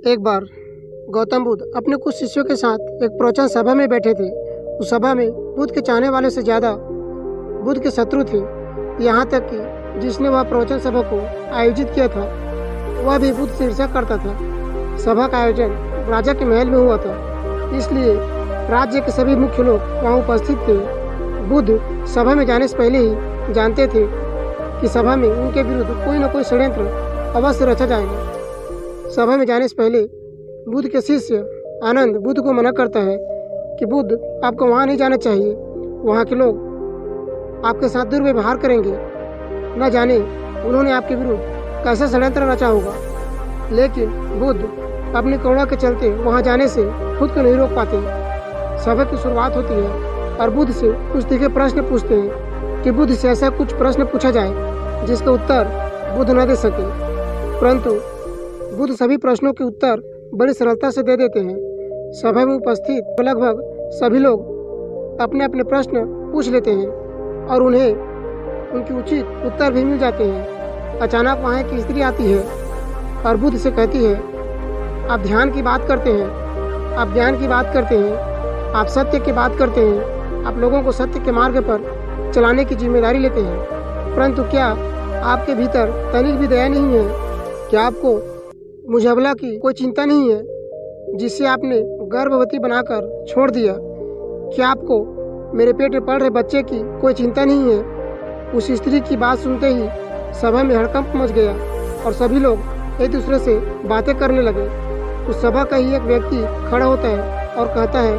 एक बार गौतम बुद्ध अपने कुछ शिष्यों के साथ एक प्रवचन सभा में बैठे थे। उस सभा में बुद्ध के चाहने वाले से ज़्यादा बुद्ध के शत्रु थे। यहाँ तक कि जिसने वह प्रवचन सभा को आयोजित किया था वह भी बुद्ध से ईर्ष्या करता था। सभा का आयोजन राजा के महल में हुआ था, इसलिए राज्य के सभी मुख्य लोग वहाँ उपस्थित थे। बुद्ध सभा में जाने से पहले ही जानते थे कि सभा में उनके विरुद्ध कोई न कोई षड्यंत्र अवश्य रचा जाएगा। सभा में जाने से पहले बुद्ध के शिष्य आनंद बुद्ध को मना करता है कि बुद्ध, आपको वहाँ नहीं जाना चाहिए, वहाँ के लोग आपके साथ दुर्व्यवहार करेंगे। न जाने उन्होंने आपके विरुद्ध कैसा षड्यंत्र रचा होगा। लेकिन बुद्ध अपनी करुणा के चलते वहाँ जाने से खुद को नहीं रोक पाते। सभा की शुरुआत होती है और बुद्ध से कुछ तीखे प्रश्न पूछते हैं कि बुद्ध से ऐसा कुछ प्रश्न पूछा जाए जिसका उत्तर बुद्ध न दे सके, परंतु बुद्ध सभी प्रश्नों के उत्तर बड़ी सरलता से दे देते हैं। सभा में उपस्थित लगभग सभी लोग अपने अपने प्रश्न पूछ लेते हैं और उन्हें उनके उचित उत्तर भी मिल जाते हैं। अचानक वहाँ एक स्त्री आती है और बुद्ध से कहती है, आप ध्यान की बात करते हैं, आप ज्ञान की बात करते हैं, आप सत्य की बात करते हैं, आप लोगों को सत्य के मार्ग पर चलाने की जिम्मेदारी लेते हैं, परंतु क्या आपके भीतर तनिक भी दया नहीं है? क्या आपको मुझे अबला की कोई चिंता नहीं है जिससे आपने गर्भवती बनाकर छोड़ दिया? क्या आपको मेरे पेट में पल रहे बच्चे की कोई चिंता नहीं है? उस स्त्री की बात सुनते ही सभा में हड़कंप मच गया और सभी लोग एक दूसरे से बातें करने लगे। उस सभा का ही एक व्यक्ति खड़ा होता है और कहता है,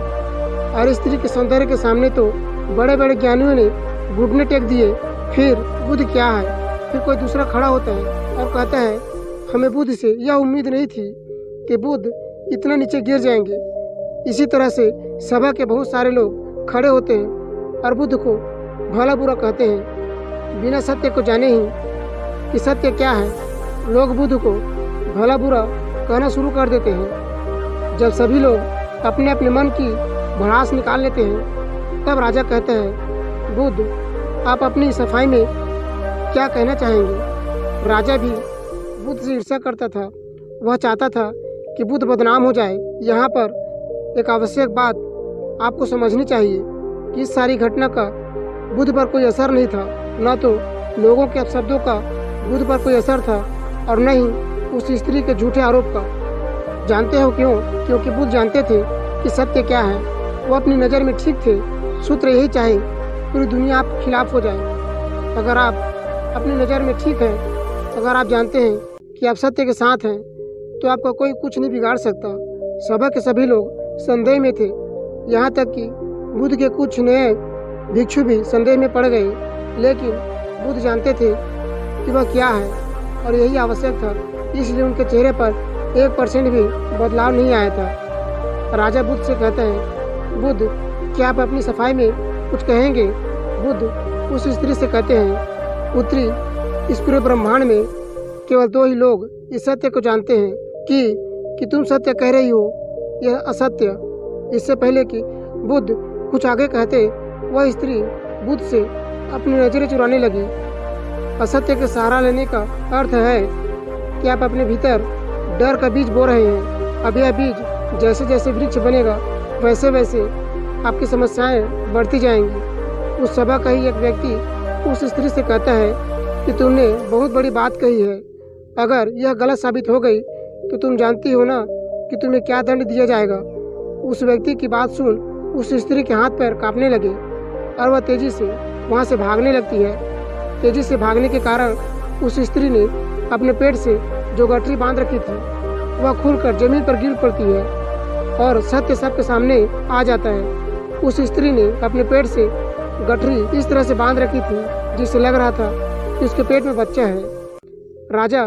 और स्त्री के सौंदर्य के सामने तो बड़े बड़े ज्ञानियों ने घुटने टेक दिए, फिर बुद्ध क्या है? फिर कोई दूसरा खड़ा होता है और कहता है, हमें बुद्ध से यह उम्मीद नहीं थी कि बुद्ध इतना नीचे गिर जाएंगे। इसी तरह से सभा के बहुत सारे लोग खड़े होते हैं और बुद्ध को भला बुरा कहते हैं, बिना सत्य को जाने ही कि सत्य क्या है। लोग बुद्ध को भला बुरा कहना शुरू कर देते हैं। जब सभी लोग अपने अपने मन की भड़ास निकाल लेते हैं तब राजा कहता है, बुद्ध, आप अपनी सफाई में क्या कहना चाहेंगे? राजा भी बुद्ध से ईर्ष्या करता था। वह चाहता था कि बुद्ध बदनाम हो जाए। यहाँ पर एक आवश्यक बात आपको समझनी चाहिए कि इस सारी घटना का बुद्ध पर कोई असर नहीं था। न तो लोगों के अपशब्दों का बुद्ध पर कोई असर था और न ही उस स्त्री के झूठे आरोप का। जानते हो क्यों? क्योंकि बुद्ध जानते थे कि सत्य क्या है। वो अपनी नज़र में ठीक थे। सूत्र यही चाहे पूरी दुनिया आपके खिलाफ हो जाए। अगर आप अपनी नज़र में ठीक हैं, अगर आप जानते हैं कि आप सत्य के साथ हैं, तो आपका कोई कुछ नहीं बिगाड़ सकता। सभा के सभी लोग संदेह में थे। यहाँ तक कि बुद्ध के कुछ नए भिक्षु भी संदेह में पड़ गए। लेकिन बुद्ध जानते थे कि वह क्या है और यही आवश्यक था, इसलिए उनके चेहरे पर 1% भी बदलाव नहीं आया था। राजा बुद्ध से कहता है, बुद्ध, क्या आप अपनी सफाई में कुछ कहेंगे? बुद्ध उस स्त्री से कहते हैं, पुत्री, इस पूरे ब्रह्मांड में केवल 2 ही लोग इस सत्य को जानते हैं कि तुम सत्य कह रही हो, यह असत्य। इससे पहले कि बुद्ध कुछ आगे कहते, वह स्त्री बुद्ध से अपनी नजरें चुराने लगी। असत्य के सहारा लेने का अर्थ है कि आप अपने भीतर डर का बीज बो रहे हैं। अब यह बीज जैसे जैसे वृक्ष बनेगा वैसे वैसे आपकी समस्याएं बढ़ती जाएंगी। उस सभा का ही एक व्यक्ति उस स्त्री से कहता है कि तुमने बहुत बड़ी बात कही है। अगर यह गलत साबित हो गई तो तुम जानती हो ना कि तुम्हें क्या दंड दिया जाएगा। उस व्यक्ति की बात सुन उस स्त्री के हाथ पैर कांपने लगे और वह तेजी से वहाँ से भागने लगती है। तेजी से भागने के कारण उस स्त्री ने अपने पेट से जो गठरी बांध रखी थी वह खुलकर जमीन पर गिर पड़ती है और सत्य सबके सामने आ जाता है। उस स्त्री ने अपने पेट से गठरी इस तरह से बांध रखी थी जिससे लग रहा था कि उसके पेट में बच्चा है। राजा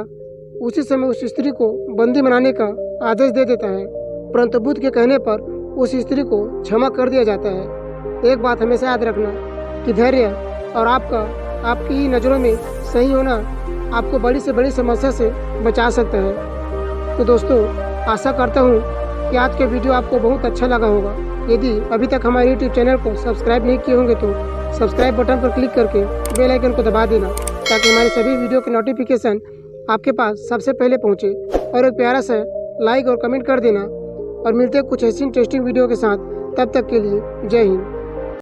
उसी समय उस स्त्री को बंदी बनाने का आदेश दे देता है, परंतु बुद्ध के कहने पर उस स्त्री को क्षमा कर दिया जाता है। एक बात हमेशा याद रखना कि धैर्य और आपकी ही नज़रों में सही होना आपको बड़ी से बड़ी समस्या से बचा सकता है। तो दोस्तों, आशा करता हूँ कि आज के वीडियो आपको बहुत अच्छा लगा होगा। यदि अभी तक हमारे YouTube चैनल को सब्सक्राइब नहीं किए होंगे तो सब्सक्राइब बटन पर क्लिक करके बेल आइकन को दबा देना, ताकि हमारे सभी वीडियो के नोटिफिकेशन आपके पास सबसे पहले पहुंचे। और एक प्यारा सा लाइक और कमेंट कर देना और मिलते हैं कुछ ऐसी इंटरेस्टिंग वीडियो के साथ। तब तक के लिए जय हिंद।